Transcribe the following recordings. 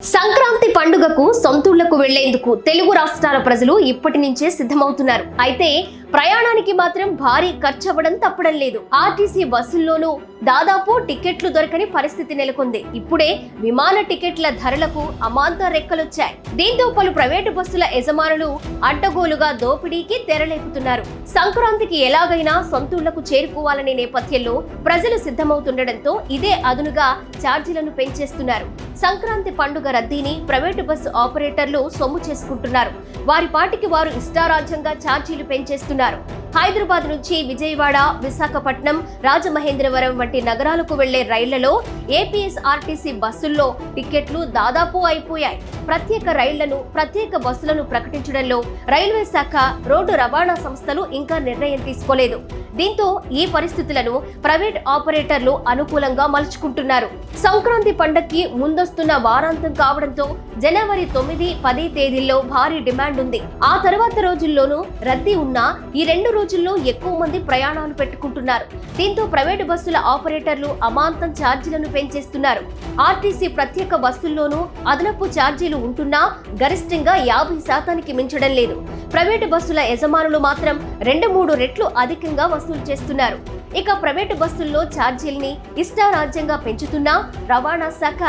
సంక్రాంతి పండుగకు సొంతూళ్లకు వెళ్లేందుకు తెలుగు రాష్ట్రాల ప్రజలు ఇప్పటి నుంచే సిద్ధమవుతున్నారు. అయితే ప్రయాణానికి మాత్రం భారీ ఖర్చు అవ్వడం తప్పడం లేదు. ఆర్టీసీ బస్సుల్లోనూ దాదాపు టికెట్లు దొరకని పరిస్థితి నెలకొంది. ఇప్పుడే విమాన టికెట్ల ధరలకు అమాంత రెక్కలొచ్చాయి. దీంతో పలు ప్రైవేటు బస్సుల యజమానులు అడ్డగోలుగా దోపిడీకి తెరలేపుతున్నారు. సంక్రాంతికి ఎలాగైనా సొంతూళ్లకు చేరుకోవాలనే నేపథ్యంలో ప్రజలు సిద్ధమవుతుండటంతో ఇదే అదునుగా ఛార్జీలను పెంచేస్తున్నారు. సంక్రాంతి పండుగ రద్దీని ప్రైవేటు బస్సు ఆపరేటర్లు సొమ్ము చేసుకుంటున్నారు. వారి పాటికి వారు ఇష్టారాజ్యంగా ఛార్జీలు పెంచేస్తున్నారు. హైదరాబాద్ నుంచి విజయవాడ, విశాఖపట్నం, రాజమహేంద్రవరం వంటి నగరాలకు వెళ్లే రైళ్లలో ఏపీఎస్ఆర్టీసీ బస్సుల్లో టికెట్లు దాదాపు అయిపోయాయి. ప్రత్యేక రైళ్లను, ప్రత్యేక బస్సులను ప్రకటించడంలో రైల్వే శాఖ, రోడ్డు రవాణా సంస్థలు ఇంకా నిర్ణయం తీసుకోలేదు. దీంతో ఈ పరిస్థితులను ప్రైవేట్ ఆపరేటర్లు అనుకూలంగా మలుచుకుంటున్నారు. సంక్రాంతి పండగకి ముందొస్తున్న వారాంతం కావడంతో జనవరి 9, 10 తేదీల్లో భారీ డిమాండ్ ఉంది. ఆ తర్వాత రోజుల్లోనూ రద్దీ ఉన్నా ఈ 2 రోజుల్లో ఎక్కువ మంది ప్రయాణాలు పెట్టుకుంటున్నారు. దీంతో ప్రైవేటు బస్సుల ఆపరేటర్లు అమాంతం ఛార్జీలను పెంచేస్తున్నారు. ఆర్టీసీ ప్రత్యేక బస్సుల్లోనూ అదనపు ఛార్జీలు ఉంటున్నా గరిష్టంగా 50% మించడం లేదు. ప్రైవేటు బస్సుల యజమానులు మాత్రం 2-3 రెట్లు అధికంగా వసూలు చేస్తున్నారు. ఇక ప్రైవేటు బస్సుల్లో ఛార్జీల్ని ఇష్టారాజ్యంగా పెంచుతున్నా రవాణా శాఖ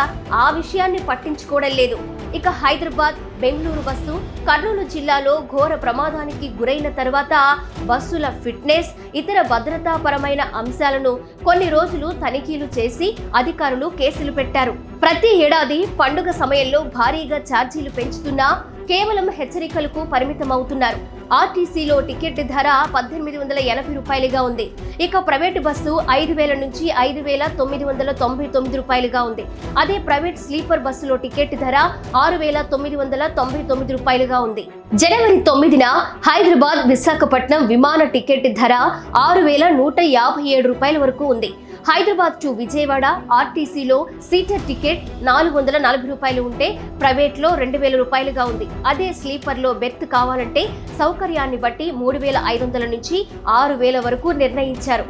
ఆ విషయాన్ని పట్టించుకోవడం లేదు. ఇక హైదరాబాద్, బెంగళూరు బస్సు, కర్నూలు జిల్లాలో ఘోర ప్రమాదానికి గురైన తర్వాత బస్సుల ఫిట్నెస్, ఇతర భద్రతాపరమైన అంశాలను కొన్ని రోజులు తనిఖీలు చేసి అధికారులు కేసులు పెట్టారు. ప్రతి ఏడాది పండుగ సమయంలో భారీగా ఛార్జీలు పెంచుతున్నా కేవలం హెచ్చరికలకు పరిమితమవుతున్నారు. ఆర్టీసీలో టికెట్ ధర 1880 రూపాయలుగా ఉంది. ఇక ప్రైవేటు బస్సు 5000 నుంచి 5999 రూపాయలుగా ఉంది. అదే ప్రైవేట్ స్లీపర్ బస్సులో టికెట్ ధర 6999 రూపాయలుగా ఉంది. జనవరి 9న హైదరాబాద్, విశాఖపట్నం విమాన టికెట్ ధర 6157 రూపాయల వరకు ఉంది. హైదరాబాద్ టు విజయవాడ ఆర్టీసీలో సీటర్ టికెట్ 440 రూపాయలు ఉంటే ప్రైవేట్లో 2000 రూపాయలుగా ఉంది. అదే స్లీపర్లో బెర్త్ కావాలంటే సౌకర్యాన్ని బట్టి 3500 నుంచి 6000 వరకు నిర్ణయించారు.